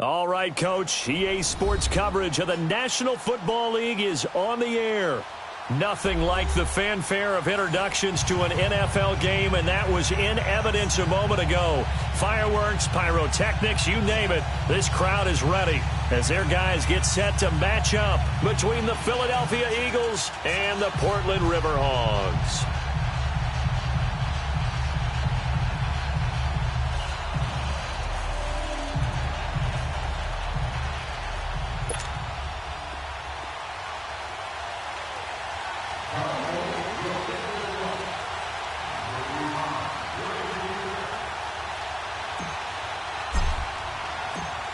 All right, Coach. EA Sports coverage of the National Football League is on the air. Nothing like the fanfare of introductions to an NFL game, and that was in evidence a moment ago. Fireworks, pyrotechnics, you name it. This crowd is ready as their guys get set to match up between the Philadelphia Eagles and the Portland Riverhogs.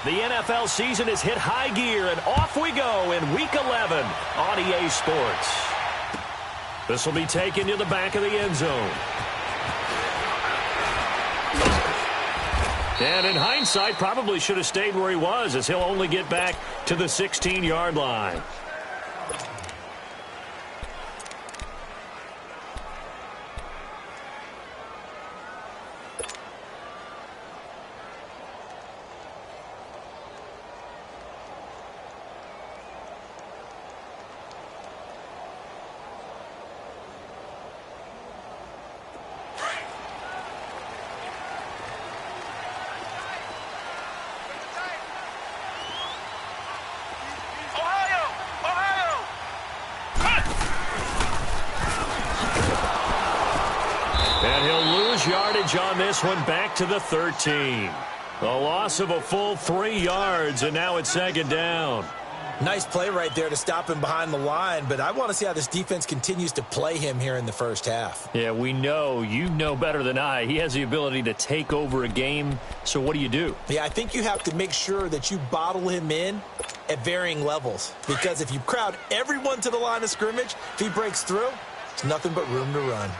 The NFL season has hit high gear, and off we go in Week 11 on EA Sports. This will be taken to the back of the end zone. And in hindsight, probably should have stayed where he was, as he'll only get back to the 16-yard line. And he'll lose yardage on this one, back to the 13. A loss of a full 3 yards, and now it's second down. Nice play right there to stop him behind the line, but I want to see how this defense continues to play him here in the first half. Yeah, we know. You know better than I. He has the ability to take over a game, so what do you do? Yeah, I think you have to make sure that you bottle him in at varying levels, because if you crowd everyone to the line of scrimmage, if he breaks through, it's nothing but room to run.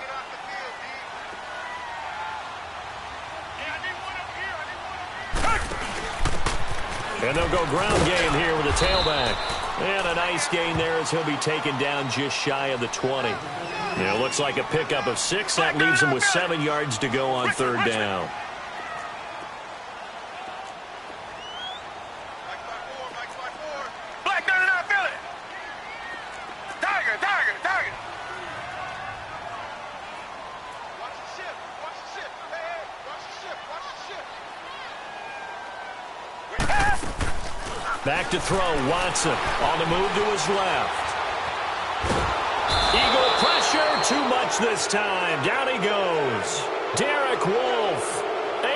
And they'll go ground game here with a tailback. And a nice gain there as he'll be taken down just shy of the 20. Yeah, it looks like a pickup of 6. That leaves him with 7 yards to go on third down. Back to throw, Watson on the move to his left. Eagle pressure, too much this time. Down he goes. Derek Wolfe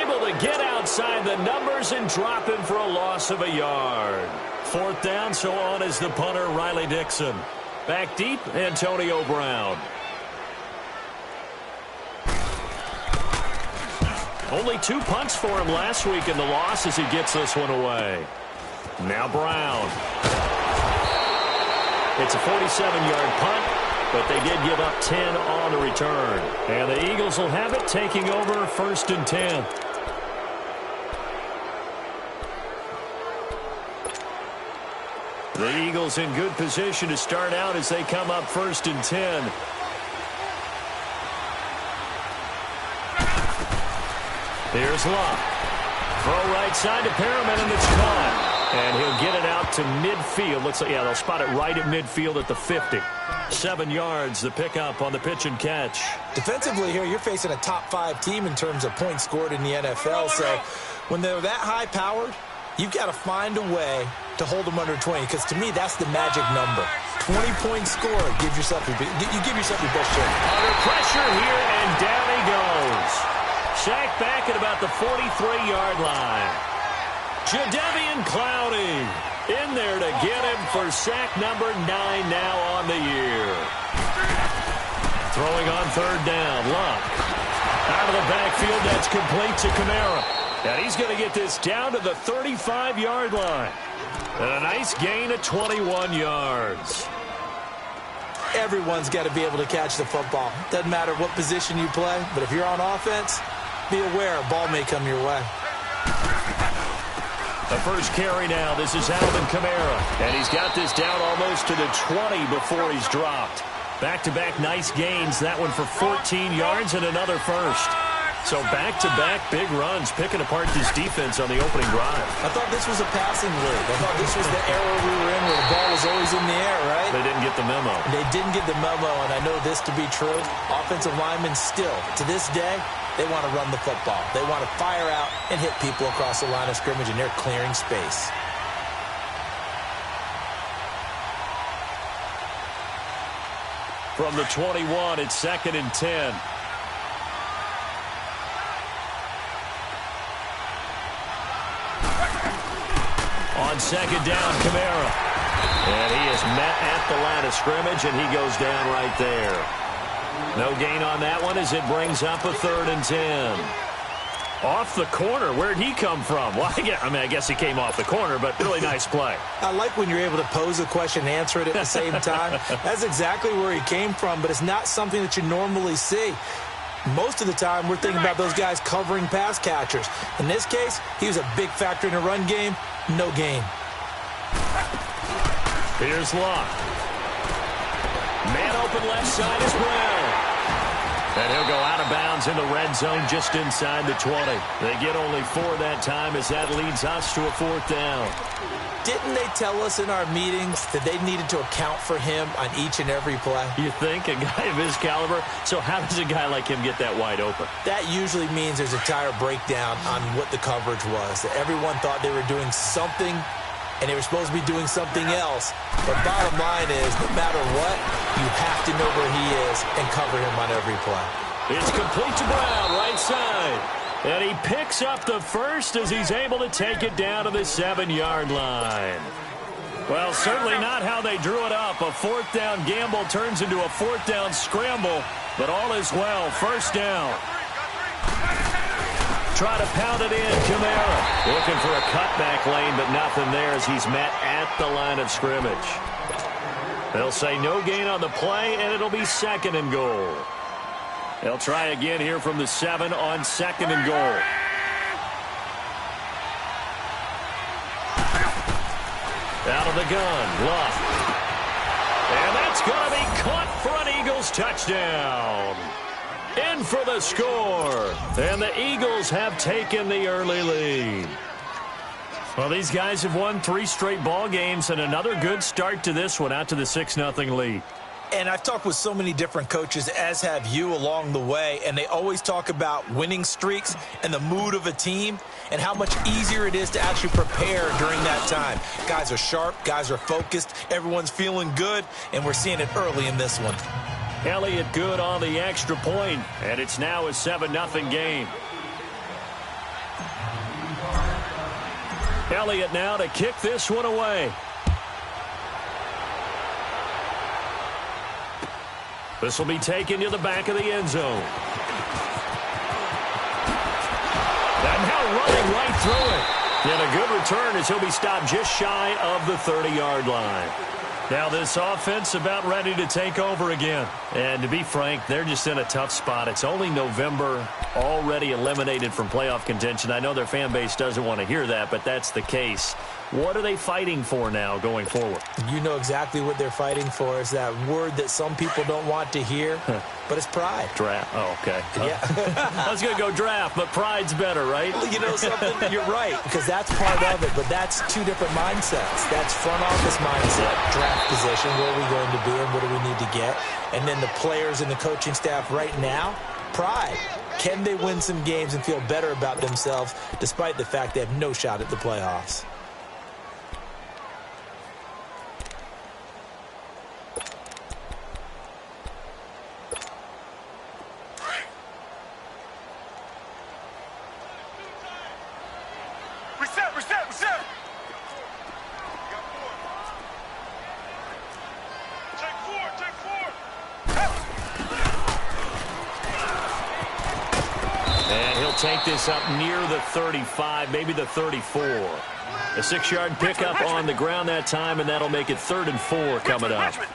able to get outside the numbers and drop him for a loss of a yard. Fourth down, so on is the punter, Riley Dixon. Back deep, Antonio Brown. Only 2 punts for him last week in the loss as he gets this one away. Now Brown. It's a 47-yard punt, but they did give up 10 on the return. And the Eagles will have it, taking over 1st and 10. The Eagles in good position to start out as they come up 1st and 10. Here's Luck. Throw right side to Perriman, and it's caught. And he'll get it out to midfield. Looks like, yeah, they'll spot it right at midfield at the 50. 7 yards, the pickup on the pitch and catch. Defensively here, you're facing a top-5 team in terms of points scored in the NFL. So when they're that high-powered, you've got to find a way to hold them under 20. Because to me, that's the magic number. 20-point score. Give yourself your best shot. Under pressure here, and down he goes. Sacked back at about the 43-yard line. Jadeveon Clowney in there to get him for sack number 9 now on the year. Throwing on third down, Luck. Out of the backfield, that's complete to Kamara. And he's going to get this down to the 35-yard line. And a nice gain of 21 yards. Everyone's got to be able to catch the football. Doesn't matter what position you play, but if you're on offense, be aware a ball may come your way. The first carry now. This is Alvin Kamara. And he's got this down almost to the 20 before he's dropped. Back-to-back nice gains. That one for 14 yards and another first. So back-to-back big runs, picking apart this defense on the opening drive. I thought this was a passing league. I thought this was the era we were in where the ball was always in the air, right? They didn't get the memo. They didn't get the memo, and I know this to be true. Offensive linemen still, to this day, they want to run the football. They want to fire out and hit people across the line of scrimmage, and they're clearing space. From the 21, it's 2nd and 10. On 2nd down, Kamara. And he is met at the line of scrimmage, and he goes down right there. No gain on that one as it brings up a 3rd and 10. Off the corner. Where'd he come from? Well, I guess he came off the corner, but really nice play. I like when you're able to pose a question and answer it at the same time. That's exactly where he came from, but it's not something that you normally see. Most of the time, we're thinking about those guys covering pass catchers. In this case, he was a big factor in the run game. No gain. Here's Locke. Man open left side is Brown. And he'll go out of bounds in the red zone just inside the 20. They get only 4 that time as that leads us to a 4th down. Didn't they tell us in our meetings that they needed to account for him on each and every play? You think? A guy of his caliber? So how does a guy like him get that wide open? That usually means there's a tire breakdown on what the coverage was. That everyone thought they were doing something, and they were supposed to be doing something else. But bottom line is, no matter what, you have to know where he is and cover him on every play. It's complete to Brown, right side. And he picks up the first as he's able to take it down to the 7-yard line. Well, certainly not how they drew it up. A 4th down gamble turns into a 4th down scramble, but all is well. 1st down. Try to pound it in, Kamara. Looking for a cutback lane, but nothing there as he's met at the line of scrimmage. They'll say no gain on the play, and it'll be 2nd and goal. They'll try again here from the 7 on 2nd and goal. Out of the gun, Luck. And that's going to be caught for an Eagles touchdown. In for the score. And the Eagles have taken the early lead. Well, these guys have won 3 straight ball games and another good start to this one out to the 6-0 lead. And I've talked with so many different coaches, as have you, along the way, and they always talk about winning streaks and the mood of a team and how much easier it is to actually prepare during that time. Guys are sharp, guys are focused, everyone's feeling good, and we're seeing it early in this one. Elliott good on the extra point, and it's now a 7-0 game. Elliott now to kick this one away. This will be taken to the back of the end zone. And now running right through it. And a good return as he'll be stopped just shy of the 30-yard line. Now this offense about ready to take over again. And to be frank, they're just in a tough spot. It's only November, already eliminated from playoff contention. I know their fan base doesn't want to hear that, but that's the case. What are they fighting for now going forward? You know exactly what they're fighting for. Is that word that some people don't want to hear, but it's pride. Draft. Oh, okay. Yeah. I was going to go draft, but pride's better, right? Well, you know something? You're right, because that's part of it, but that's 2 different mindsets. That's front office mindset, draft position, where are we going to be and what do we need to get? And then the players and the coaching staff right now, pride. Can they win some games and feel better about themselves despite the fact they have no shot at the playoffs? Reset. Take four. And he'll take this up near the 35, maybe the 34. A 6-yard pickup on the ground that time, and that'll make it 3rd and 4 coming up. Richmond.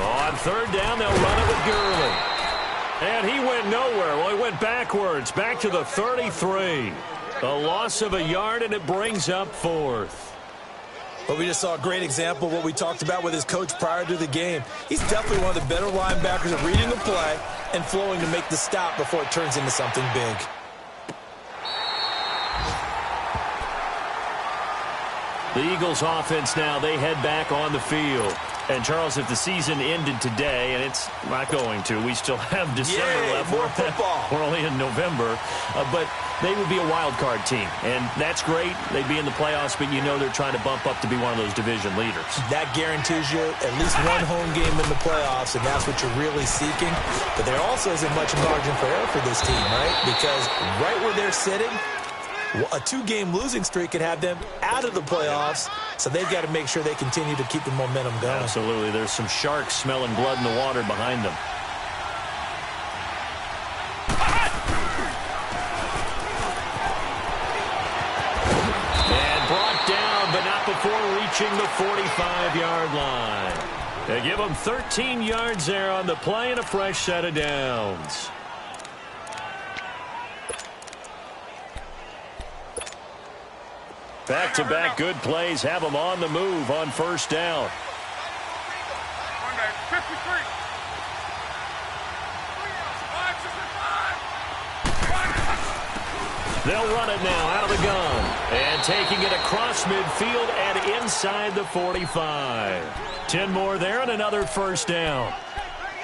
On 3rd down, they'll run it with Gurley. And he went nowhere. Well, he went backwards, back to the 33. A loss of a yard, and it brings up 4th. But we just saw a great example of what we talked about with his coach prior to the game. He's definitely one of the better linebackers at reading the play and flowing to make the stop before it turns into something big. The Eagles offense now, they head back on the field. And, Charles, if the season ended today, and it's not going to, we still have December left. More football. We're only in November. But they would be a wild card team. And that's great. They'd be in the playoffs, but you know they're trying to bump up to be one of those division leaders. That guarantees you at least one home game in the playoffs, and that's what you're really seeking. But there also isn't much margin for error for this team, right? Because right where they're sitting, a 2-game losing streak could have them out of the playoffs, so they've got to make sure they continue to keep the momentum going. Absolutely. There's some sharks smelling blood in the water behind them. And brought down, but not before reaching the 45-yard line. They give them 13 yards there on the play and a fresh set of downs. Back-to-back good plays have them on the move on first down. They'll run it now out of the gun. And taking it across midfield and inside the 45. 10 more there and another first down.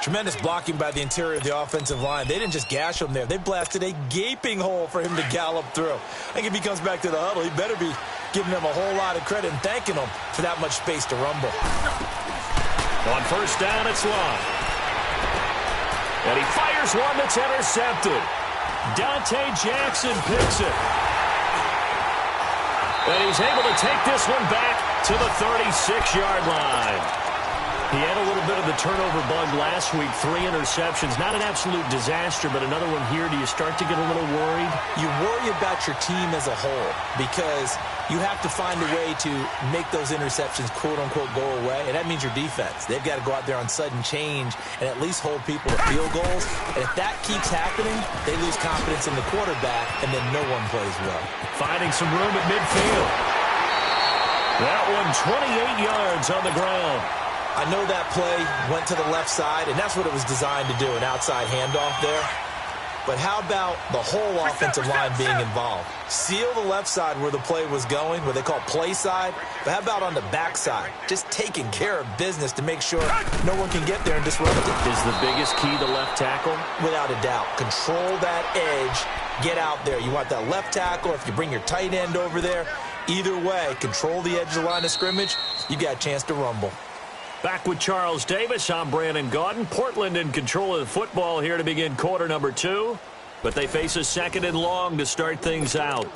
Tremendous blocking by the interior of the offensive line. They didn't just gash him there. They blasted a gaping hole for him to gallop through. I think if he comes back to the huddle, he better be giving them a whole lot of credit and thanking them for that much space to rumble. On first down, it's Long. And he fires one that's intercepted. Dante Jackson picks it. And he's able to take this one back to the 36-yard line. He had a little bit of the turnover bug last week, 3 interceptions. Not an absolute disaster, but another one here. Do you start to get a little worried? You worry about your team as a whole because you have to find a way to make those interceptions, quote-unquote, go away, and that means your defense. They've got to go out there on sudden change and at least hold people to field goals. And if that keeps happening, they lose confidence in the quarterback, and then no one plays well. Finding some room at midfield. That one 28 yards on the ground. I know that play went to the left side, and that's what it was designed to do, an outside handoff there. But how about the whole offensive line being involved? Seal the left side where the play was going, what they call play side. But how about on the back side? Just taking care of business to make sure no one can get there and disrupt it. Is the biggest key the left tackle? Without a doubt. Control that edge. Get out there. You want that left tackle. If you bring your tight end over there, either way, control the edge of the line of scrimmage. You got a chance to rumble. Back with Charles Davis, I'm Brandon Gaudin. Portland in control of the football here to begin quarter number 2. But they face a 2nd and long to start things out.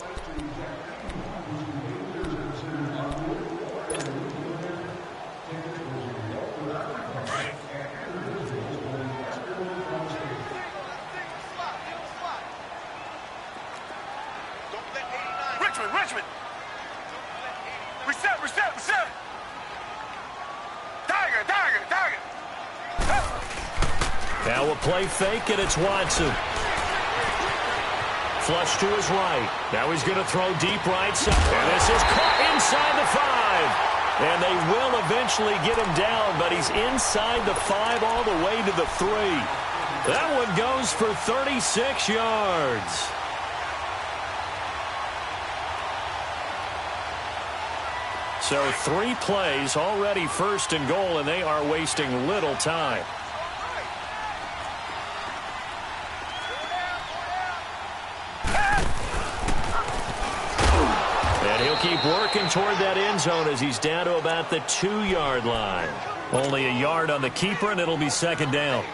Richmond. Reset. Tiger. Now a play fake, and it's Watson. Flush to his right. Now he's going to throw deep right side. And this is caught inside the 5. And they will eventually get him down, but he's inside the 5 all the way to the 3. That one goes for 36 yards. So 3 plays, already 1st and goal, and they are wasting little time. And he'll keep working toward that end zone as he's down to about the 2-yard line. Only a yard on the keeper, and it'll be 2nd down.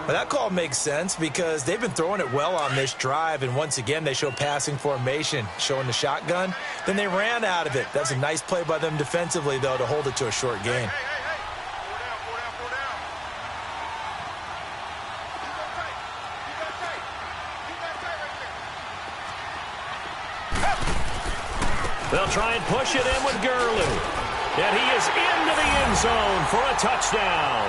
But that call makes sense because they've been throwing it well on this drive, and once again they show passing formation, showing the shotgun. Then they ran out of it. That's a nice play by them defensively, though, to hold it to a short gain. They'll try and push it in with Gurley. And he is into the end zone for a touchdown.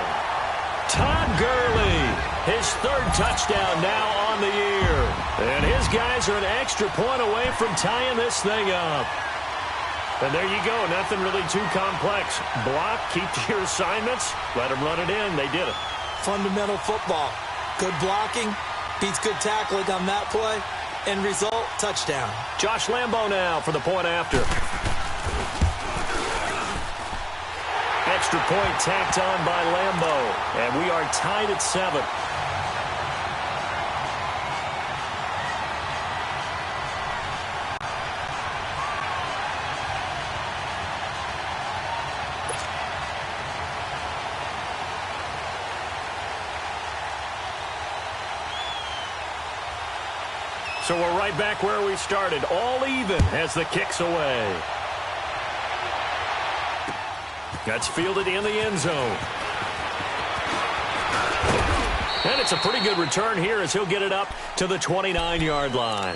Todd Gurley, his third touchdown now on the year. And his guys are an extra point away from tying this thing up. And there you go, nothing really too complex. Block, keep to your assignments, let them run it in. They did it. Fundamental football. Good blocking, beats good tackling on that play. End result, touchdown. Josh Lambo now for the point after. Extra point tacked on by Lambo. And we are tied at 7. So we're right back where we started, all even as the kick's away. That's fielded in the end zone. And it's a pretty good return here as he'll get it up to the 29-yard line.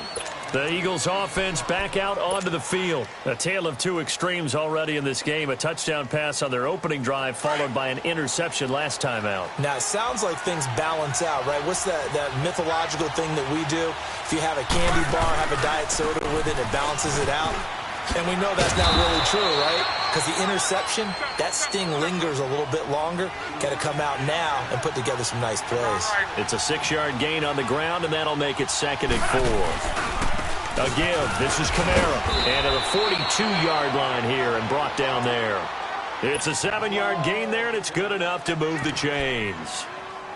The Eagles offense back out onto the field. A tale of two extremes already in this game. A touchdown pass on their opening drive followed by an interception last time out. Now, it sounds like things balance out, right? What's that mythological thing that we do? If you have a candy bar, have a diet soda with it, it balances it out. And we know that's not really true, right? Because the interception, that sting lingers a little bit longer. Got to come out now and put together some nice plays. It's a 6-yard gain on the ground, and that'll make it 2nd and 4. A give. This is Kamara. And at the 42-yard line here and brought down there. It's a 7-yard gain there, and it's good enough to move the chains.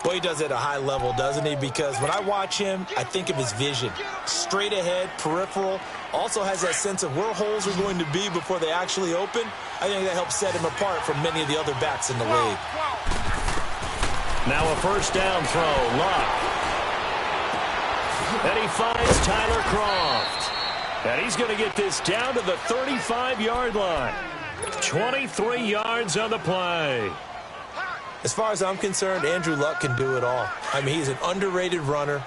Boy, he does it at a high level, doesn't he? Because when I watch him, I think of his vision. Straight ahead, peripheral. Also has that sense of where holes are going to be before they actually open. I think that helps set him apart from many of the other backs in the league. Now a first down throw. Luck. And he finds Tyler Croft. And he's going to get this down to the 35-yard line. 23 yards on the play. As far as I'm concerned, Andrew Luck can do it all. I mean, he's an underrated runner,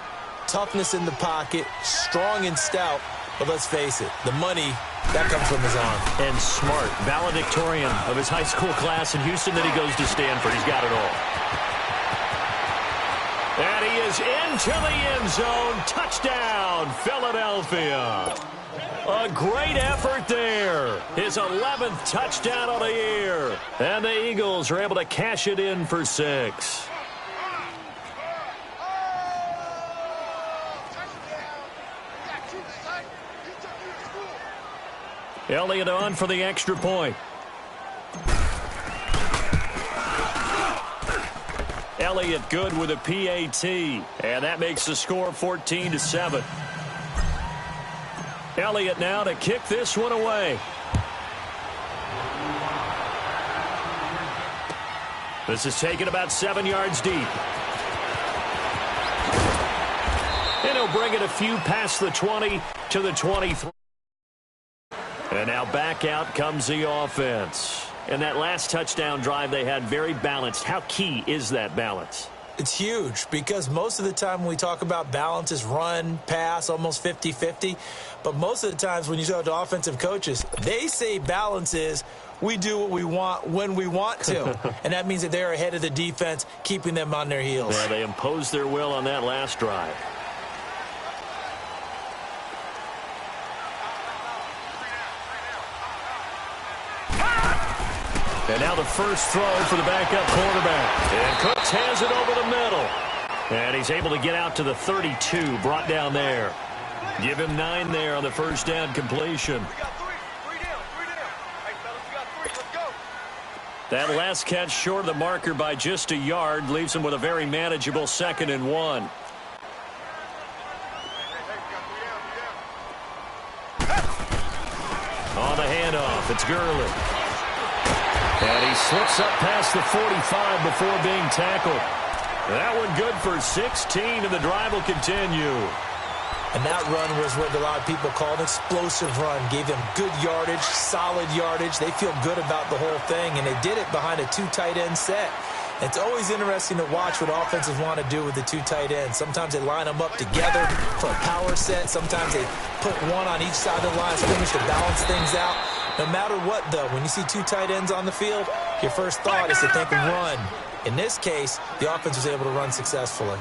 toughness in the pocket, strong and stout. But let's face it, the money, that comes from his arm. And smart, valedictorian of his high school class in Houston, then he goes to Stanford. He's got it all. And he is into the end zone. Touchdown, Philadelphia. A great effort there. His 11th touchdown of the year. And the Eagles are able to cash it in for 6. Elliott on for the extra point. Elliott good with a PAT. And that makes the score 14-7. Elliott now to kick this one away. This is taken about 7 yards deep. And he'll bring it a few past the 20 to the 23. And now back out comes the offense. And that last touchdown drive they had very balanced. How key is that balance? It's huge because most of the time when we talk about balance is run, pass, almost 50-50. But most of the times when you talk to offensive coaches, they say balance is we do what we want when we want to. And that means that they're ahead of the defense, keeping them on their heels. Yeah, they imposed their will on that last drive. And now the first throw for the backup quarterback. And Cooks has it over the middle. And he's able to get out to the 32, brought down there. Give him 9 there on the first down completion. That last catch short of the marker by just a yard leaves him with a very manageable 2nd and 1. On the handoff, it's Gurley. And he slips up past the 45 before being tackled. That one good for 16, and the drive will continue. And that run was what a lot of people call an explosive run. Gave them good yardage, solid yardage. They feel good about the whole thing, and they did it behind a 2 tight end set. It's always interesting to watch what offenses want to do with the 2 tight ends. Sometimes they line them up together for a power set. Sometimes they put one on each side of the line of scrimmage to balance things out. No matter what, though, when you see two tight ends on the field, your first thought is to think run. In this case, the offense was able to run successfully.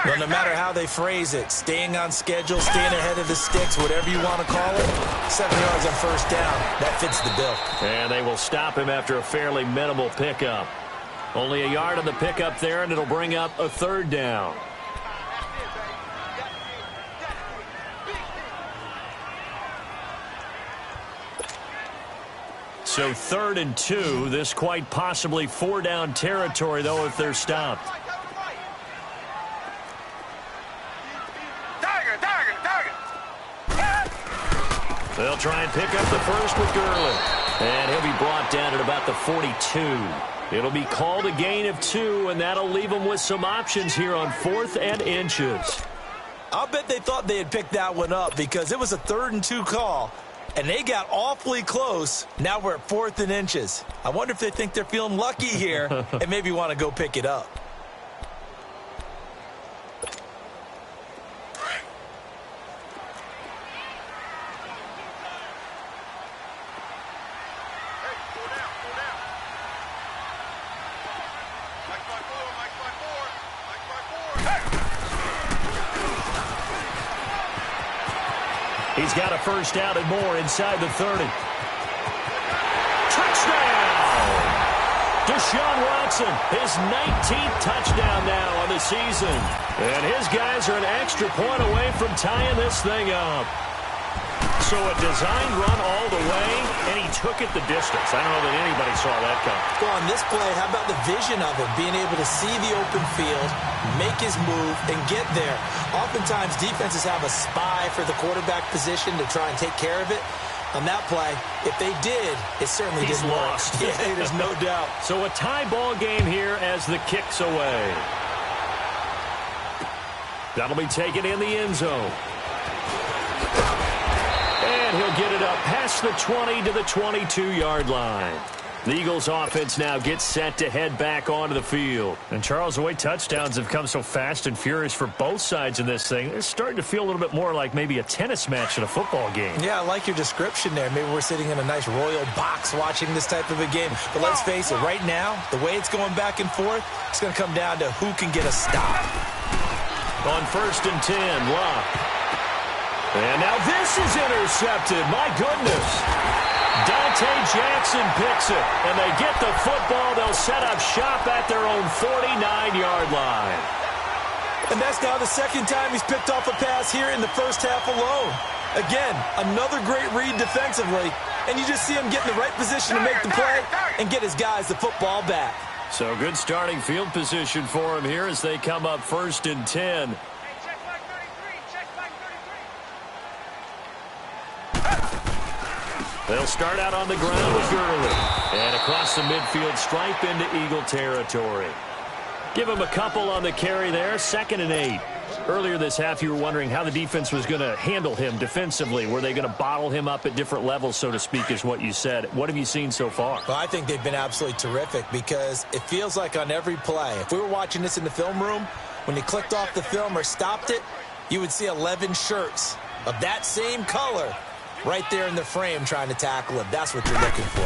Well, no matter how they phrase it, staying on schedule, staying ahead of the sticks, whatever you want to call it, 7 yards on first down, that fits the bill. And they will stop him after a fairly minimal pickup. Only a yard on the pickup there, and it'll bring up a third down. So 3rd and 2, this quite possibly 4-down territory, though, if they're stopped. They'll try and pick up the first with Gurley. And he'll be brought down at about the 42. It'll be called a gain of 2, and that'll leave them with some options here on 4th and inches. I'll bet they thought they had picked that one up because it was a 3rd and 2 call. And they got awfully close. Now we're at 4th and inches. I wonder if they think they're feeling lucky here and maybe want to go pick it up. He's got a first down and more inside the 30. Touchdown! Deshaun Watson, his 19th touchdown now on the season. And his guys are an extra point away from tying this thing up. So a designed run all the way, and he took it the distance. I don't know that anybody saw that coming. Well, on this play, how about the vision of him, being able to see the open field, make his move, and get there. Oftentimes, defenses have a spy for the quarterback position to try and take care of it. On that play, if they did, it certainly didn't work. Yeah, there's no doubt. So a tie ball game here as the kick's away. That'll be taken in the end zone. And he'll get it up past the 20 to the 22-yard line. The Eagles offense now gets set to head back onto the field. And Charles, the way touchdowns have come so fast and furious for both sides in this thing, it's starting to feel a little bit more like maybe a tennis match in a football game. Yeah, I like your description there. Maybe we're sitting in a nice royal box watching this type of a game. But let's face it, right now, the way it's going back and forth, it's going to come down to who can get a stop. On 1st and 10, Locke. And now this is intercepted. My goodness. Dante Jackson picks it, and they get the football. They'll set up shop at their own 49-yard line. And that's now the second time he's picked off a pass here in the first half alone. Again, another great read defensively, and you just see him get in the right position to make the play and get his guys the football back. So good starting field position for him here as they come up 1st and 10. They'll start out on the ground with Gurley. And across the midfield stripe into Eagle territory. Give him a couple on the carry there. 2nd and 8. Earlier this half, you were wondering how the defense was going to handle him defensively. Were they going to bottle him up at different levels, so to speak, is what you said. What have you seen so far? Well, I think they've been absolutely terrific because it feels like on every play, if we were watching this in the film room, when you clicked off the film or stopped it, you would see 11 shirts of that same color right there in the frame trying to tackle him. That's what you're looking for.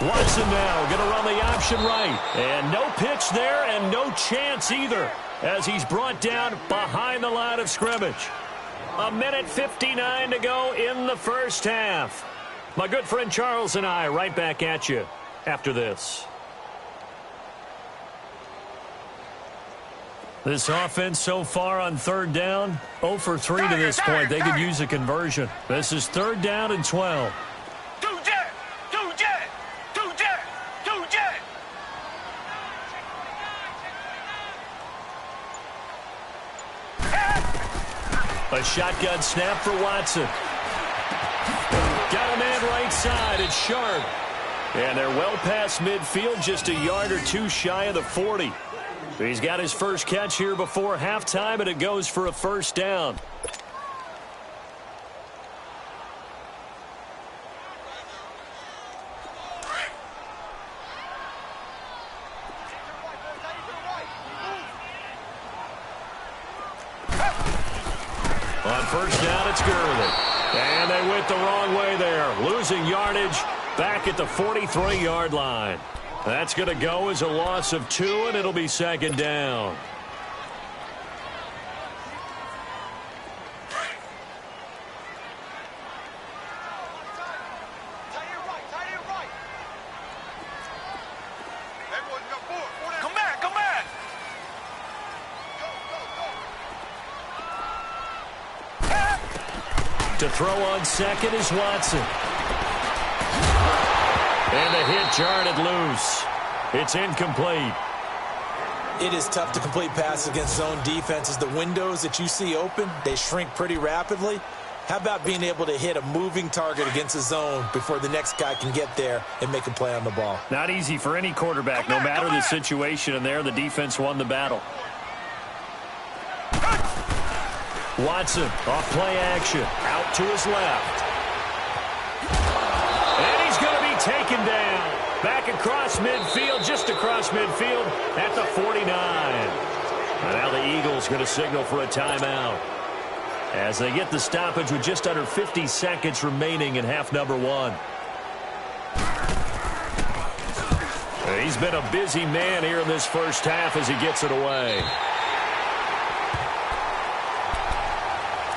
Watson now going to run the option right. And no pitch there and no chance either as he's brought down behind the line of scrimmage. 1:59 to go in the first half. My good friend Charles and I right back at you after this. This offense so far on 3rd down, 0 for 3 to this point. They could use a conversion. This is 3rd down and 12. A shotgun snap for Watson. Got a man right side. It's Sharp. And they're well past midfield, just a yard or two shy of the 40. He's got his first catch here before halftime, and it goes for a first down. On first down, it's Gurley. And they went the wrong way there. Lose losing yardage back at the 43-yard line. That's going to go as a loss of 2, and it'll be second down. To throw on second is Watson. And the hit jarred loose. It's incomplete. It is tough to complete passes against zone defenses. The windows that you see open, they shrink pretty rapidly. How about being able to hit a moving target against a zone before the next guy can get there and make a play on the ball? Not easy for any quarterback, no matter the situation. And there, the defense won the battle. Watson, off play action, out to his left. And he's going to be taken down. Back across midfield, just across midfield at the 49. And now the Eagles going to signal for a timeout as they get the stoppage with just under 50 seconds remaining in half number 1. And he's been a busy man here in this first half as he gets it away.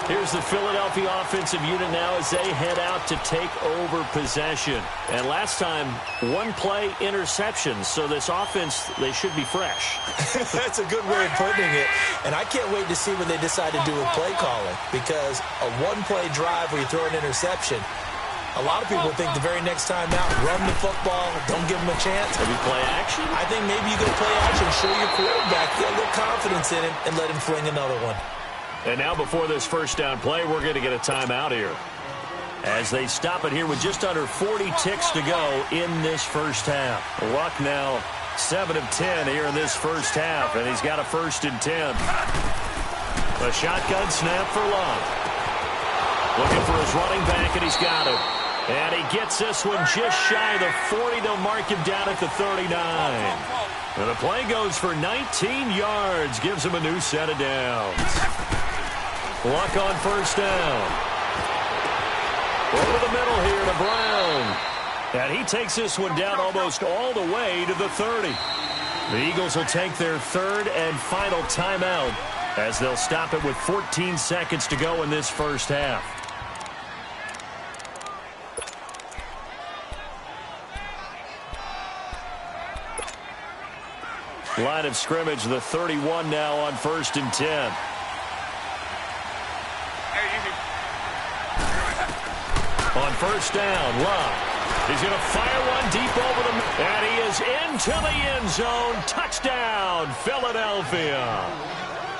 Here's the Philadelphia offensive unit now as they head out to take over possession. And last time, one-play interceptions. So this offense, they should be fresh. That's a good way of putting it. And I can't wait to see when they decide to do a play calling. Because a one-play drive where you throw an interception, a lot of people think the very next time out, run the football, don't give them a chance. Maybe play action? I think maybe you go play action, show your quarterback, get a little confidence in him, and let him fling another one. And now before this first down play, we're going to get a timeout here. As they stop it here with just under 40 ticks to go in this first half. Luck now 7 of 10 here in this first half, and he's got a 1st and 10. A shotgun snap for Luck. Looking for his running back, and he's got it. And he gets this one just shy of the 40. They'll mark him down at the 39. And the play goes for 19 yards. Gives him a new set of downs. Luck on first down. Over the middle here to Brown. And he takes this one down almost all the way to the 30. The Eagles will take their 3rd and final timeout as they'll stop it with 14 seconds to go in this first half. Line of scrimmage, the 31 now on 1st and 10. On first down, Luck. He's going to fire one deep over the... And he is into the end zone. Touchdown, Philadelphia.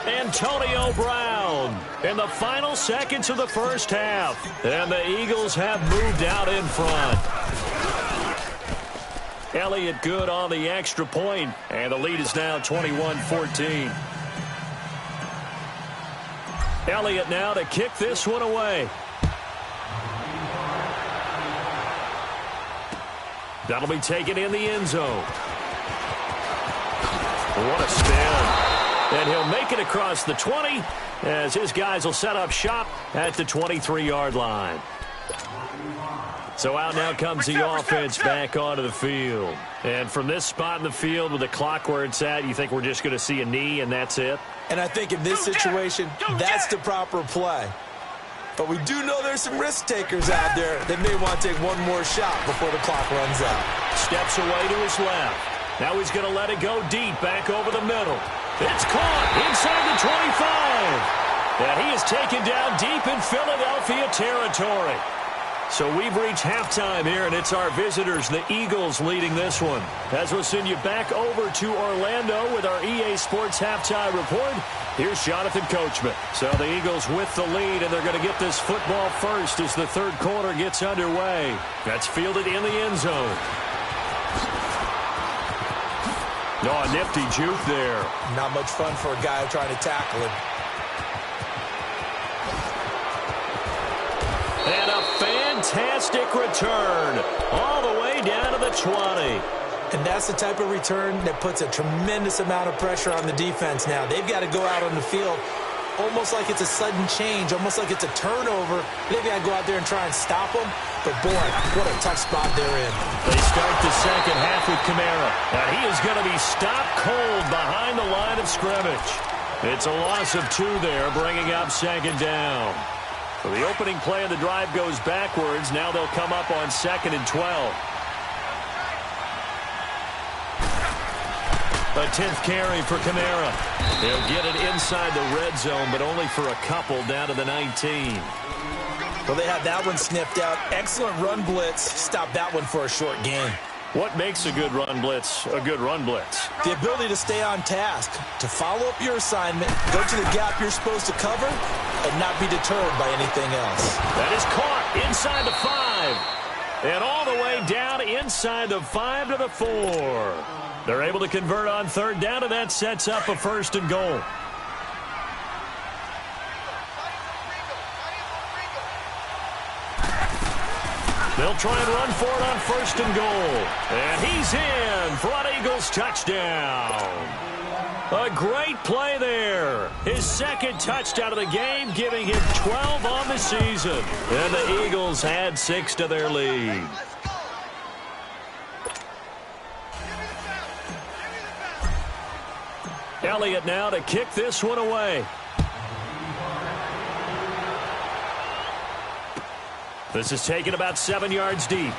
Antonio Brown in the final seconds of the first half. And the Eagles have moved out in front. Elliott good on the extra point, and the lead is now 21-14. Elliott now to kick this one away. That'll be taken in the end zone. What a spin. And he'll make it across the 20 as his guys will set up shop at the 23-yard line. So out now comes the offense back onto the field. And from this spot in the field with the clock where it's at, you think we're just going to see a knee and that's it? And I think in this situation, that's the proper play. But we do know there's some risk takers out there that may want to take one more shot before the clock runs out. Steps away to his left. Now he's going to let it go deep back over the middle. It's caught inside the 25. And he is taken down deep in Philadelphia territory. So we've reached halftime here, and it's our visitors, the Eagles, leading this one. As we'll send you back over to Orlando with our EA Sports Halftime Report, here's Jonathan Coachman. So the Eagles with the lead, and they're going to get this football first as the third quarter gets underway. That's fielded in the end zone. Oh, a nifty juke there. Not much fun for a guy trying to tackle him. And a fantastic return all the way down to the 20. And that's the type of return that puts a tremendous amount of pressure on the defense now. They've got to go out on the field almost like it's a sudden change, almost like it's a turnover. They've got to go out there and try and stop them. But, boy, what a tough spot they're in. They start the second half with Kamara. And he is going to be stopped cold behind the line of scrimmage. It's a loss of 2 there, bringing up second down. So the opening play of the drive goes backwards. Now they'll come up on 2nd and 12. A 10th carry for Kamara. They'll get it inside the red zone, but only for a couple down to the 19. Well, they had that one sniffed out. Excellent run blitz. Stop that one for a short gain. What makes a good run blitz a good run blitz? The ability to stay on task, to follow up your assignment, go to the gap you're supposed to cover, and not be deterred by anything else. That is caught inside the 5. And all the way down inside the 5 to the 4. They're able to convert on 3rd down, and that sets up a 1st and goal. They'll try and run for it on 1st and goal. And he's in for an Eagles touchdown. A great play there. His 2nd touchdown of the game, giving him 12 on the season. And the Eagles add 6 to their lead. Elliott now to kick this one away. This is taken about 7 yards deep.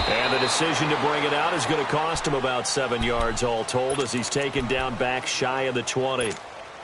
And the decision to bring it out is going to cost him about 7 yards all told, as he's taken down back shy of the 20.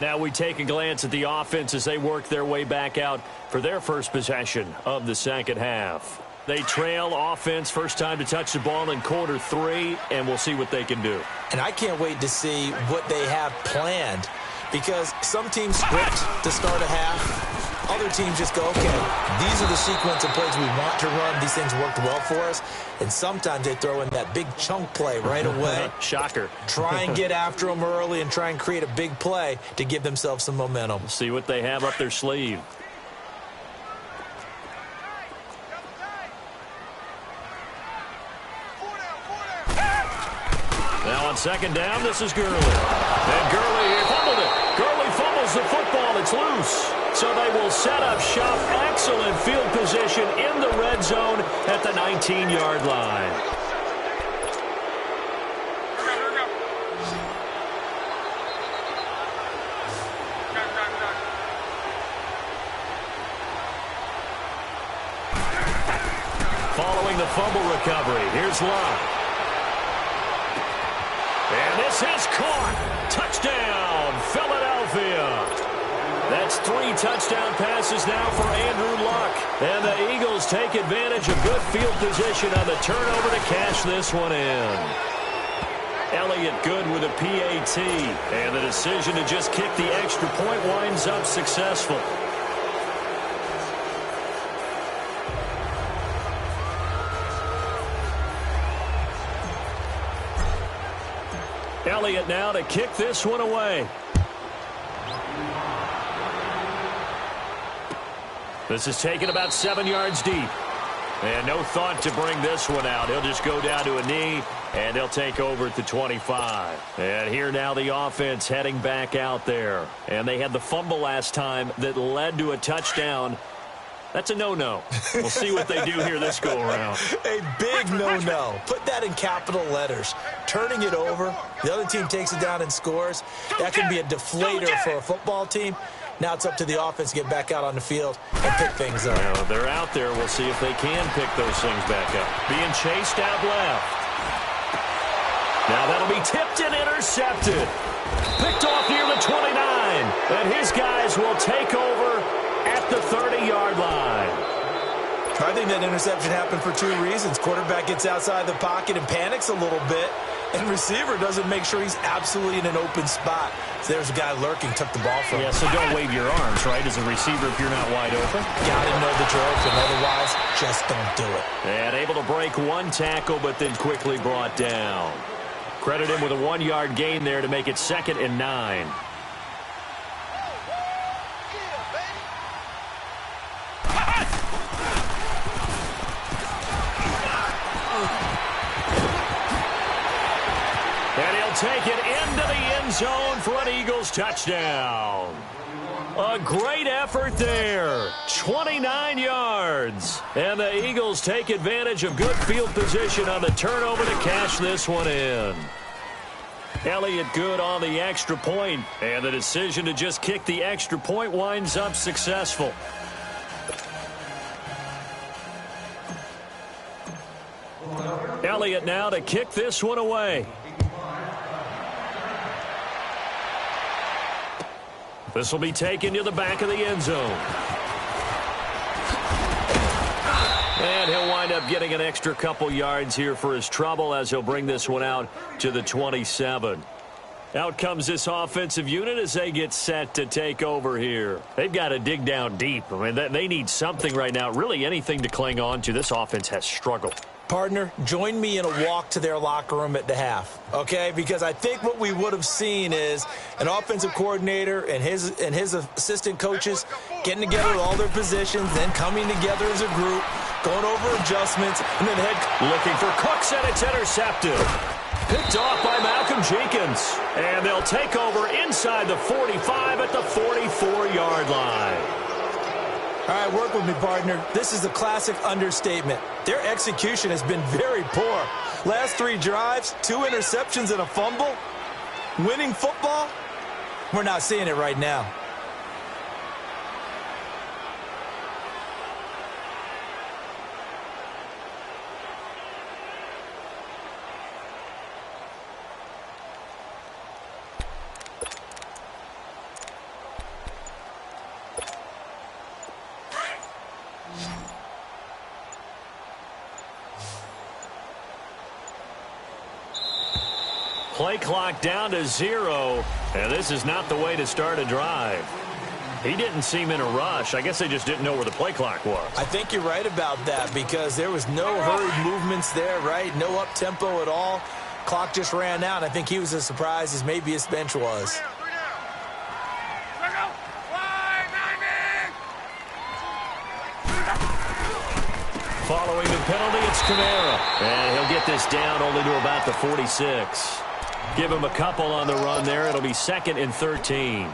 Now we take a glance at the offense as they work their way back out for their first possession of the second half. They trail offense, first time to touch the ball in quarter 3, and we'll see what they can do. And I can't wait to see what they have planned, because some teams script to start a half. Other teams just go, okay, these are the sequence of plays we want to run. These things worked well for us. And sometimes they throw in that big chunk play right away. Shocker. Try and get after them early and try and create a big play to give themselves some momentum. See what they have up their sleeve. Now on 2nd down, this is Gurley. And Gurley fumbled it. Gurley fumbles the football. It's loose. So they will set up shop. Excellent field position in the red zone at the 19-yard line. Following the fumble recovery, here's Locke. And this is caught. Touchdown, Philadelphia. That's 3 touchdown passes now for Andrew Luck. And the Eagles take advantage of good field position on the turnover to cash this one in. Elliott good with a PAT. And the decision to just kick the extra point winds up successful. Elliott now to kick this one away. This is taken about 7 yards deep. And no thought to bring this one out. He'll just go down to a knee, and they'll take over at the 25. And here now the offense heading back out there. And they had the fumble last time that led to a touchdown. That's a no-no. We'll see what they do here this go-around. A big no-no. Put that in capital letters. Turning it over, the other team takes it down and scores. That can be a deflator for a football team. Now it's up to the offense to get back out on the field and pick things up. Well, they're out there. We'll see if they can pick those things back up. Being chased out left. Now that'll be tipped and intercepted. Picked off near the 29. And his guys will take over at the 30-yard line. I think that interception happened for 2 reasons. Quarterback gets outside the pocket and panics a little bit, and receiver doesn't make sure he's absolutely in an open spot. So there's a guy lurking, took the ball from him. Yeah, so don't wave your arms, right, as a receiver if you're not wide open. Got to know that you're open. Otherwise, just don't do it. And able to break 1 tackle, but then quickly brought down. Credit him with a 1-yard gain there to make it 2nd and 9. And he'll take it into the end zone for an Eagles touchdown. A great effort there. 29 yards. And the Eagles take advantage of good field position on the turnover to cash this one in. Elliott good on the extra point, and the decision to just kick the extra point winds up successful. Elliott now to kick this one away. This will be taken to the back of the end zone. And he'll wind up getting an extra couple yards here for his trouble as he'll bring this one out to the 27. Out comes this offensive unit as they get set to take over here. They've got to dig down deep. I mean, they need something right now, really anything to cling on to. This offense has struggled. Partner, join me in a walk to their locker room at the half, okay? Because I think what we would have seen is an offensive coordinator and his assistant coaches getting together with all their positions, then coming together as a group, going over adjustments, and then the head looking for Cooks, and it's intercepted. Picked off by Malcolm Jenkins. And they'll take over inside the 45 at the 44-yard line. All right, work with me, partner. This is a classic understatement. Their execution has been very poor. Last 3 drives, 2 interceptions and a fumble. Winning football? We're not seeing it right now. Play clock down to 0, and this is not the way to start a drive. He didn't seem in a rush. I guess they just didn't know where the play clock was. I think you're right about that because there was no hurried movements there, right? No up-tempo at all. Clock just ran out. I think he was as surprised as maybe his bench was. Following the penalty, it's Kamara. And he'll get this down only to about the 46. Give him a couple on the run there. It'll be 2nd and 13.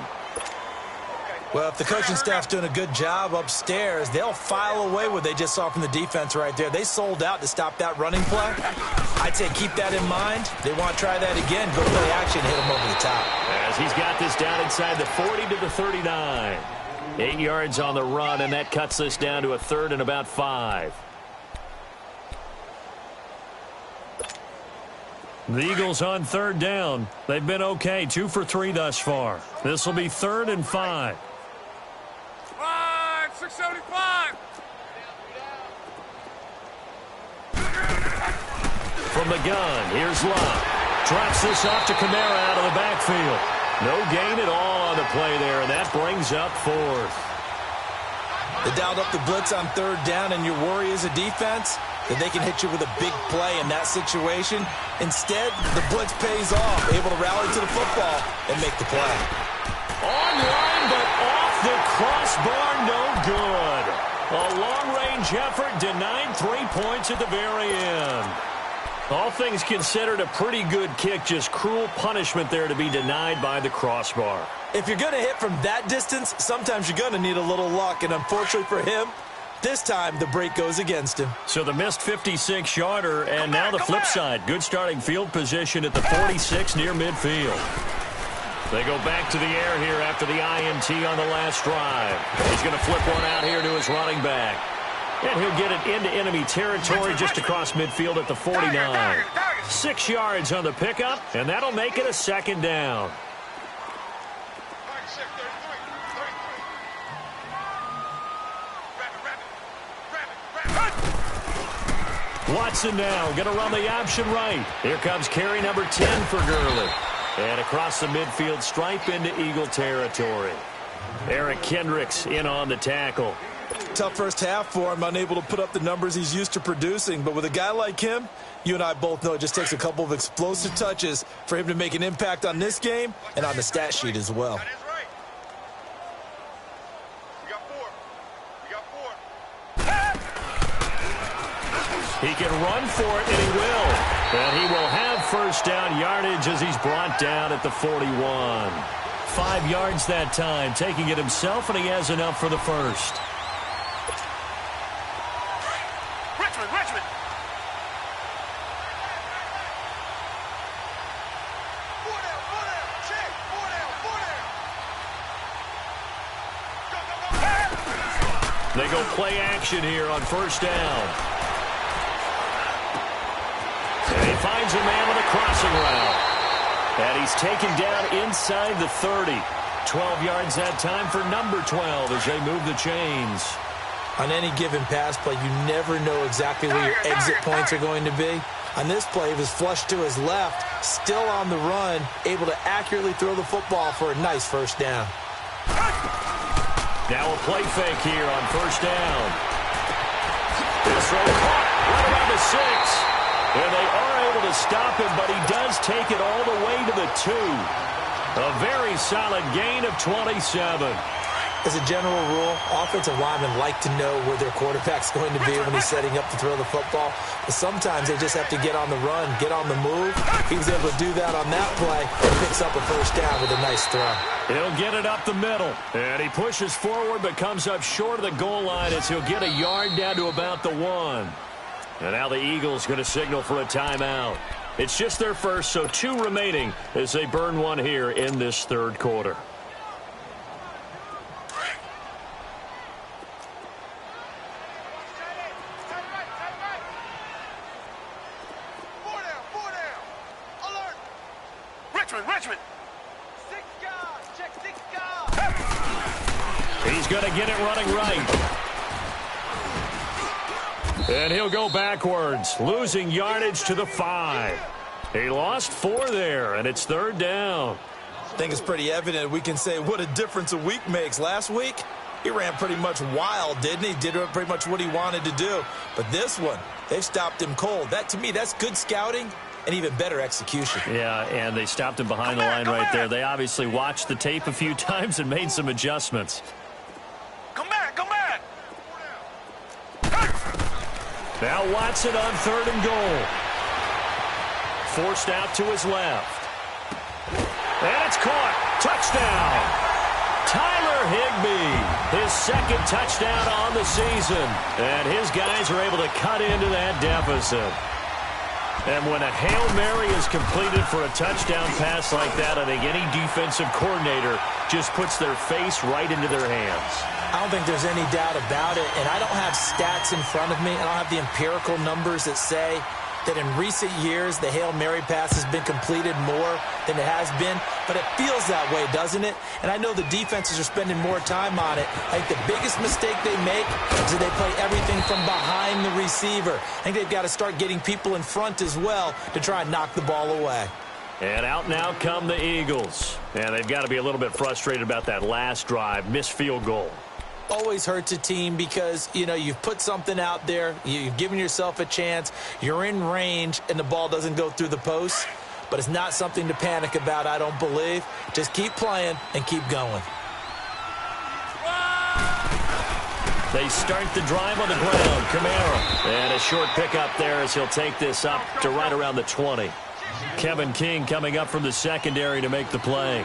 Well, if the coaching staff's doing a good job upstairs, they'll file away what they just saw from the defense right there. They sold out to stop that running play. I'd say keep that in mind. They want to try that again. Go play action, hit him over the top. As he's got this down inside the 40 to the 39. 8 yards on the run, and that cuts this down to a 3rd and about 5. The Eagles on 3rd down. They've been okay, 2 for 3 thus far. This will be 3rd and 5. 675. From the gun, here's Love. Drops this off to Kamara out of the backfield. No gain at all on the play there, and that brings up 4th. They dialed up the blitz on 3rd down, and your worry as a defense that they can hit you with a big play in that situation. Instead, the blitz pays off, able to rally to the football and make the play. Online, but off the crossbar, no good. A long-range effort denied 3 points at the very end. All things considered, a pretty good kick, just cruel punishment there to be denied by the crossbar. If you're going to hit from that distance, sometimes you're going to need a little luck, and unfortunately for him, this time, the break goes against him. So the missed 56-yarder, and now the flip side. Good starting field position at the 46 near midfield. They go back to the air here after the INT on the last drive. He's going to flip one out here to his running back. And he'll get it into enemy territory just across midfield at the 49. 6 yards on the pickup, and that'll make it a 2nd down. Watson now going to run the option right. Here comes carry number 10 for Gurley. And across the midfield stripe into Eagle territory. Eric Kendricks in on the tackle. Tough first half for him, unable to put up the numbers he's used to producing. But with a guy like him, you and I both know it just takes a couple of explosive touches for him to make an impact on this game and on the stat sheet as well. He can run for it, and he will. And he will have first down yardage as he's brought down at the 41. 5 yards that time, taking it himself, and he has enough for the first. Richmond. Four down. Check. Four down. Go. They go play action here on first down. And he finds a man with a crossing route. And he's taken down inside the 30. 12 yards that time for number 12 as they move the chains. On any given pass play, you never know exactly where your exit points are going to be. On this play, he was flushed to his left, still on the run, able to accurately throw the football for a nice first down. Now a play fake here on first down. This throw caught right around the 6. And they are able to stop him, but he does take it all the way to the 2. A very solid gain of 27. As a general rule, offensive linemen like to know where their quarterback's going to be when he's setting up to throw the football. But sometimes they just have to get on the run, get on the move. He was able to do that on that play and picks up a first down with a nice throw. He'll get it up the middle. And he pushes forward but comes up short of the goal line as he'll get a yard down to about the 1. And now the Eagles going to signal for a timeout. It's just their first, so 2 remaining as they burn one here in this third quarter. Four down. Alert. Richmond. 6 guys. Check 6 guys. He's going to get it running right. And he'll go backwards, losing yardage to the 5. He lost 4 there, and it's third down. I think it's pretty evident we can say what a difference a week makes. Last week, he ran pretty much wild, didn't he? Did pretty much what he wanted to do. But this one, they've stopped him cold. That, to me, that's good scouting and even better execution. Yeah, and they stopped him behind the line right there. They obviously watched the tape a few times and made some adjustments. Come back. Now Watson on 3rd and goal. Forced out to his left. And it's caught. Touchdown. Tyler Higbee, his 2nd touchdown on the season. And his guys are able to cut into that deficit. And when a Hail Mary is completed for a touchdown pass like that, I think any defensive coordinator just puts their face right into their hands. I don't think there's any doubt about it, and I don't have stats in front of me. I don't have the empirical numbers that say that in recent years the Hail Mary pass has been completed more than it has been, but it feels that way, doesn't it? And I know the defenses are spending more time on it. I think the biggest mistake they make is that they play everything from behind the receiver. I think they've got to start getting people in front as well to try and knock the ball away. And out now come the Eagles. And they've got to be a little bit frustrated about that last drive, missed field goal. Always hurts a team because, you know, you've put something out there, you've given yourself a chance, you're in range, and the ball doesn't go through the post. But it's not something to panic about, I don't believe. Just keep playing and keep going. They start the drive on the ground. Kamara. And a short pickup there as he'll take this up to right around the 20. Kevin King coming up from the secondary to make the play.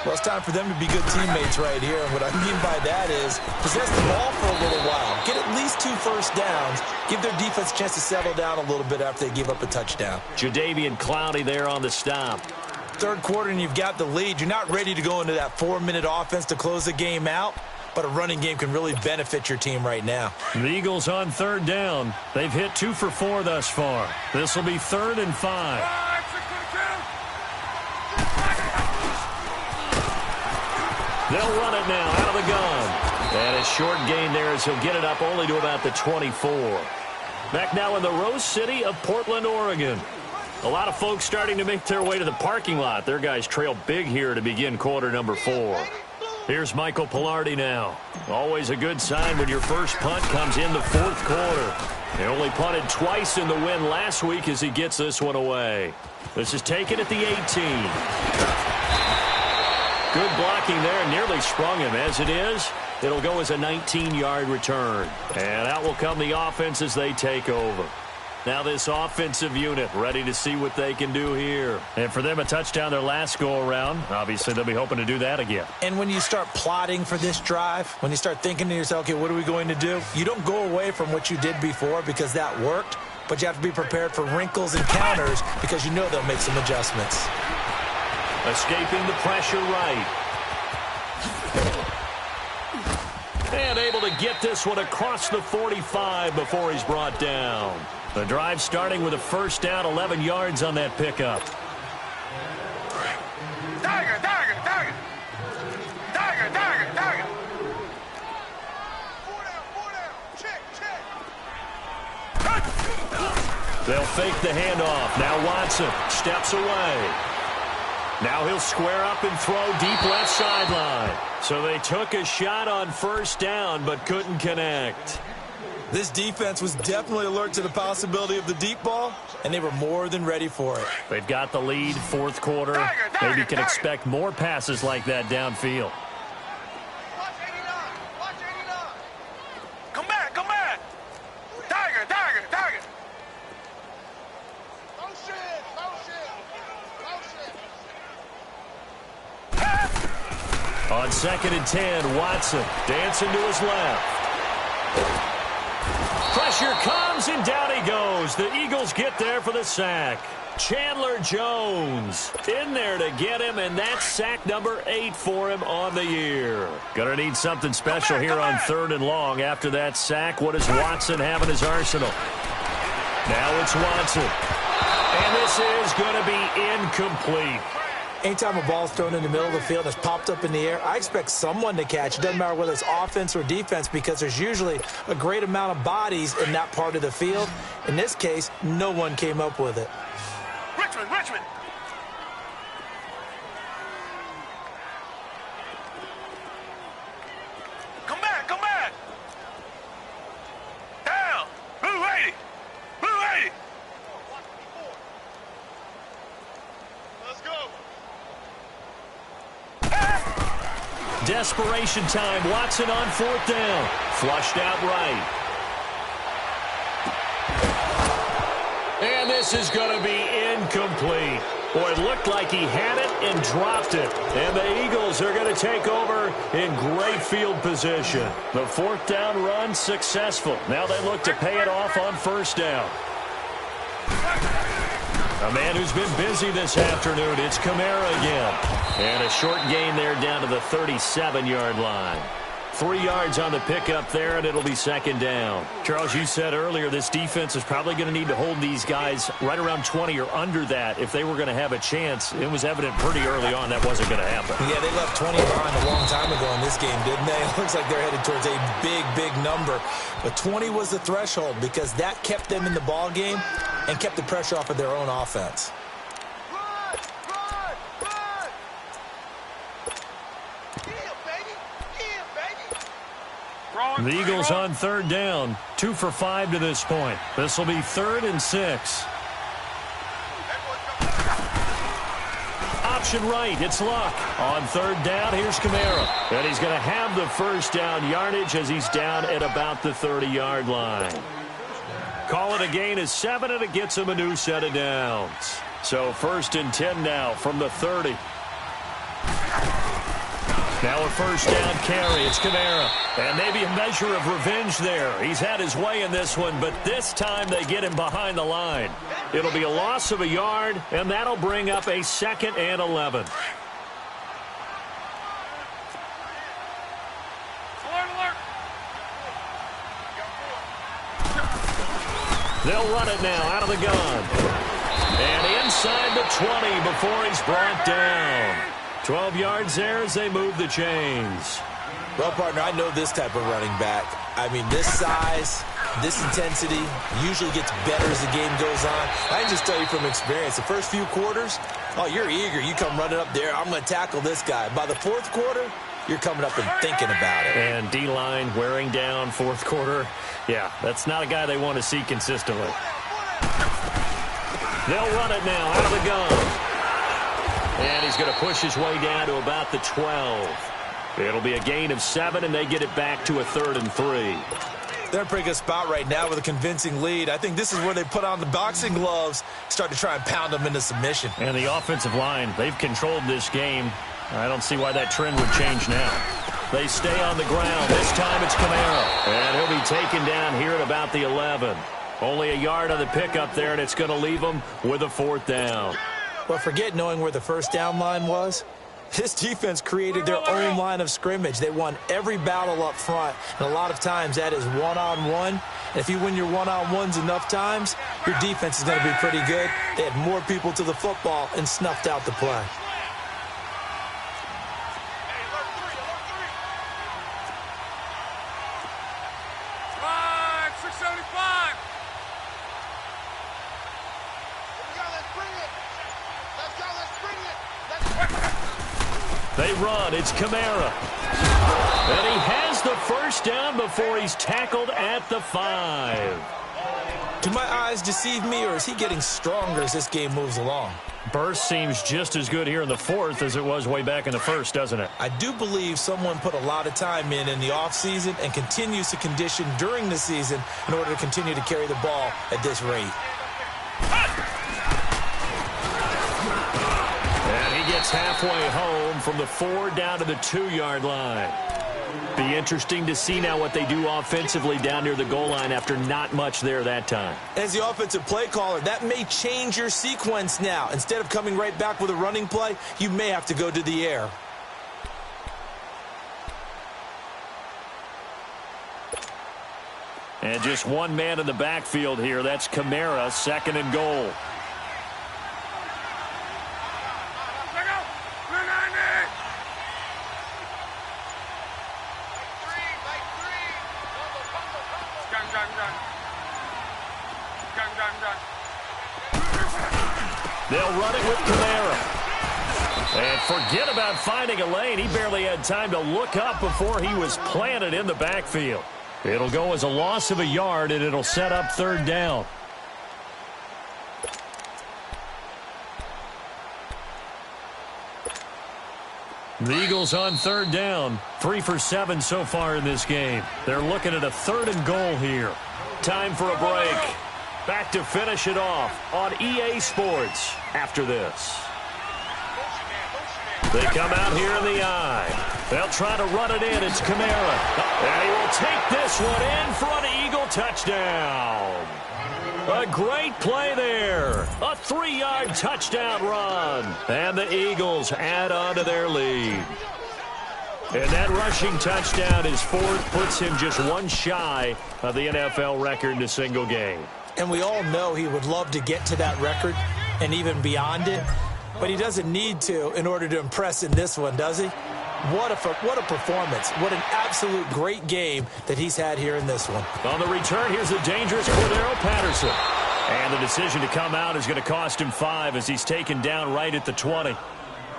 Well, it's time for them to be good teammates right here. And what I mean by that is possess the ball for a little while. Get at least 2 first downs. Give their defense a chance to settle down a little bit after they give up a touchdown. Jadeveon Clowney there on the stop. Third quarter and you've got the lead. You're not ready to go into that 4-minute offense to close the game out. But a running game can really benefit your team right now. The Eagles on 3rd down. They've hit 2 for 4 thus far. This will be 3rd and 5. They'll run it now out of the gun. And a short gain there as he'll get it up only to about the 24. Back now in the Rose City of Portland, Oregon. A lot of folks starting to make their way to the parking lot. Their guys trail big here to begin quarter number 4. Here's Michael Pilardi now. Always a good sign when your first punt comes in the 4th quarter. He only punted twice in the win last week as he gets this one away. This is taken at the 18. Good blocking there, nearly sprung him. As it is, it'll go as a 19-yard return. And out will come the offense as they take over. Now this offensive unit ready to see what they can do here. And for them, a touchdown their last go-around. Obviously, they'll be hoping to do that again. And when you start plotting for this drive, when you start thinking to yourself, okay, what are we going to do? You don't go away from what you did before because that worked, but you have to be prepared for wrinkles and counters because you know they'll make some adjustments. Escaping the pressure right. And able to get this one across the 45 before he's brought down. The drive starting with a first down, 11 yards on that pickup. Tiger, tiger, tiger. Tiger, tiger, tiger. 4 down. Check, check. They'll fake the handoff. Now Watson steps away. Now he'll square up and throw deep left sideline. So they took a shot on first down but couldn't connect. This defense was definitely alert to the possibility of the deep ball, and they were more than ready for it. They've got the lead, fourth quarter. Maybe can expect more passes like that downfield. Watch 89. Watch 89. Come back, come back. Tiger, tiger, tiger. Motion, motion, motion. On 2nd and 10, Watson dancing to his left. Pressure comes, and down he goes. The Eagles get there for the sack. Chandler Jones in there to get him, and that's sack number 8 for him on the year. Gonna need something special here on 3rd and long. After that sack, what does Watson have in his arsenal? Now it's Watson. And this is going to be incomplete. Anytime a ball's thrown in the middle of the field and it's popped up in the air, I expect someone to catch. It doesn't matter whether it's offense or defense because there's usually a great amount of bodies in that part of the field. In this case, no one came up with it. Richmond, Richmond. Come back, come back. Down. Blue 80. Blue 80. Let's go. Desperation time. Watson on 4th down. Flushed out right. And this is going to be incomplete. Boy, it looked like he had it and dropped it. And the Eagles are going to take over in great field position. The 4th down run successful. Now they look to pay it off on 1st down. A man who's been busy this afternoon, it's Kamara again. And a short gain there down to the 37-yard line. 3 yards on the pickup there, and it'll be 2nd down. Charles, you said earlier this defense is probably going to need to hold these guys right around 20 or under that if they were going to have a chance. It was evident pretty early on that wasn't going to happen. Yeah, they left 20 behind a long time ago in this game, didn't they? It looks like they're headed towards a big, big number. But 20 was the threshold because that kept them in the ball game and kept the pressure off of their own offense. The Eagles on 3rd down, 2 for 5 to this point. This will be 3rd and 6. Option right, it's Luck. On 3rd down, here's Kamara. And he's going to have the first down yardage as he's down at about the 30-yard line. Call it a gain of 7, and it gets him a new set of downs. So 1st and 10 now from the 30. Now a first down carry. It's Kamara. And maybe a measure of revenge there. He's had his way in this one, but this time they get him behind the line. It'll be a loss of a yard, and that'll bring up a 2nd and 11. Alert, alert. They'll run it now out of the gun. And inside the 20 before he's brought down. 12 yards there as they move the chains. Well, partner, I know this type of running back. I mean, this size, this intensity usually gets better as the game goes on. I can just tell you from experience, the first few quarters, oh, you're eager. You come running up there, I'm going to tackle this guy. By the 4th quarter, you're coming up and thinking about it. And D-line wearing down 4th quarter. Yeah, that's not a guy they want to see consistently. They'll run it now out of the gun. And he's going to push his way down to about the 12. It'll be a gain of 7, and they get it back to a 3rd and 3. They're in a pretty good spot right now with a convincing lead. I think this is where they put on the boxing gloves, start to try and pound them into submission. And the offensive line, they've controlled this game. I don't see why that trend would change now. They stay on the ground. This time it's Kamara. And he'll be taken down here at about the 11. Only a yard on the pickup there, and it's going to leave them with a 4th down. Well, forget knowing where the first down line was. This defense created their own line of scrimmage. They won every battle up front, and a lot of times that is one-on-one. And if you win your one-on-ones enough times, your defense is going to be pretty good. They had more people to the football and snuffed out the play. They run. It's Kamara. And he has the first down before he's tackled at the 5. Do my eyes deceive me, or is he getting stronger as this game moves along? Burst seems just as good here in the 4th as it was way back in the 1st, doesn't it? I do believe someone put a lot of time in the offseason and continues to condition during the season in order to continue to carry the ball at this rate. Gets halfway home from the 4 down to the 2-yard line. Be interesting to see now what they do offensively down near the goal line after not much there that time. As the offensive play caller, that may change your sequence now. Instead of coming right back with a running play, you may have to go to the air. And just one man in the backfield here. That's Kamara, 2nd and goal. They'll run it with Kamara. And forget about finding a lane. He barely had time to look up before he was planted in the backfield. It'll go as a loss of a yard, and it'll set up 3rd down. The Eagles on 3rd down. 3 for 7 so far in this game. They're looking at a 3rd and goal here. Time for a break. Back to finish it off on EA Sports after this. They come out here in the eye. They'll try to run it in. It's Kamara. And he will take this one in for an Eagle touchdown. A great play there. A 3-yard touchdown run. And the Eagles add on to their lead. And that rushing touchdown is 4th, puts him just one shy of the NFL record in a single game. And we all know he would love to get to that record and even beyond it, but he doesn't need to in order to impress in this one, does he? What a performance. What an absolute great game that he's had here in this one. On the return, here's the dangerous Cordero Patterson. And the decision to come out is going to cost him 5 as he's taken down right at the 20.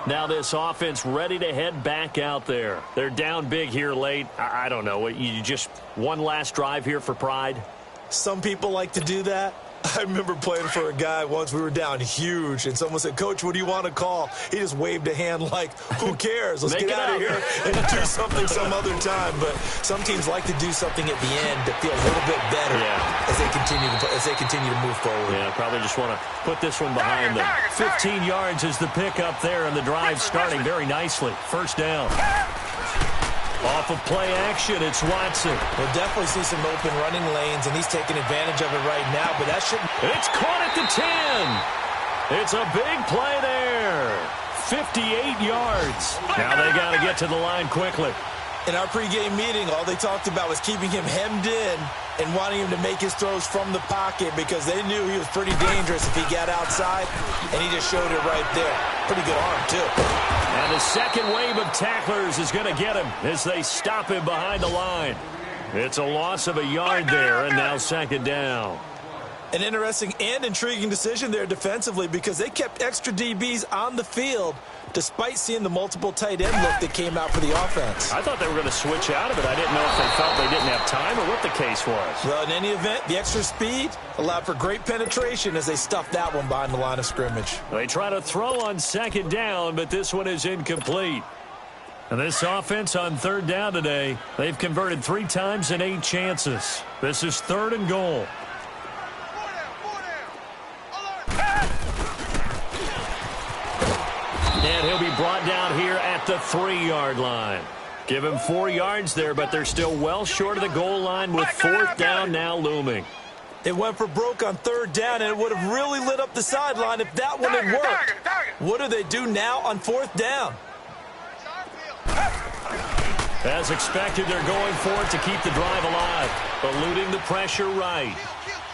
Now this offense ready to head back out there. They're down big here late. I don't know. You just one last drive here for pride? Some people like to do that. I remember playing for a guy once. We were down huge, and someone said, "Coach, what do you want to call?" He just waved a hand like, who cares? Let's get out of here and do something some other time. But some teams like to do something at the end that feels a little bit better as they continue to move forward. Yeah, probably just want to put this one behind them. 15 yards is the pickup there, and the drive starting very nicely. 1st down. Off of play action, it's Watson. We'll definitely see some open running lanes, and he's taking advantage of it right now, but that shouldn't... It's caught at the 10. It's a big play there. 58 yards. Now they got to get to the line quickly. In our pregame meeting, all they talked about was keeping him hemmed in and wanting him to make his throws from the pocket because they knew he was pretty dangerous if he got outside, and he just showed it right there. Pretty good arm, too. And the second wave of tacklers is going to get him as they stop him behind the line. It's a loss of a yard there, and now 2nd down. An interesting and intriguing decision there defensively because they kept extra DBs on the field despite seeing the multiple tight end look that came out for the offense. I thought they were going to switch out of it. I didn't know if they felt they didn't have time or what the case was. Well, in any event, the extra speed allowed for great penetration as they stuffed that one behind the line of scrimmage. They try to throw on 2nd down, but this one is incomplete. And this offense on third down today, they've converted 3 times in 8 chances. This is 3rd and goal. And he'll be brought down here at the 3-yard line. Give him 4 yards there, but they're still well short of the goal line with 4th down now looming. They went for broke on 3rd down, and it would have really lit up the sideline if that one had worked. What do they do now on 4th down? As expected, they're going for it to keep the drive alive, eluding the pressure right.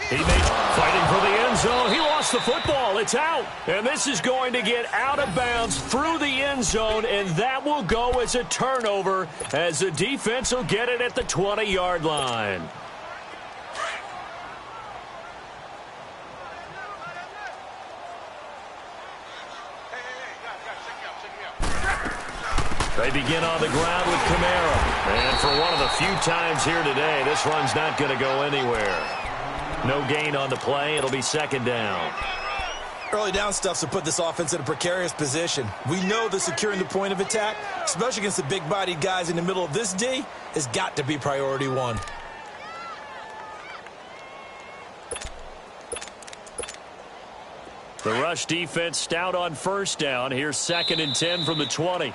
He made fighting for the end zone. He lost the football. It's out. And this is going to get out of bounds through the end zone, and that will go as a turnover as the defense will get it at the 20-yard line. They begin on the ground with Kamara. And for one of the few times here today, this run's not going to go anywhere. No gain on the play. It'll be 2nd down. Early down stuffs will put this offense in a precarious position. We know that securing the point of attack, especially against the big-bodied guys in the middle of this D, has got to be priority 1. The rush defense stout on 1st down. Here's 2nd and 10 from the 20.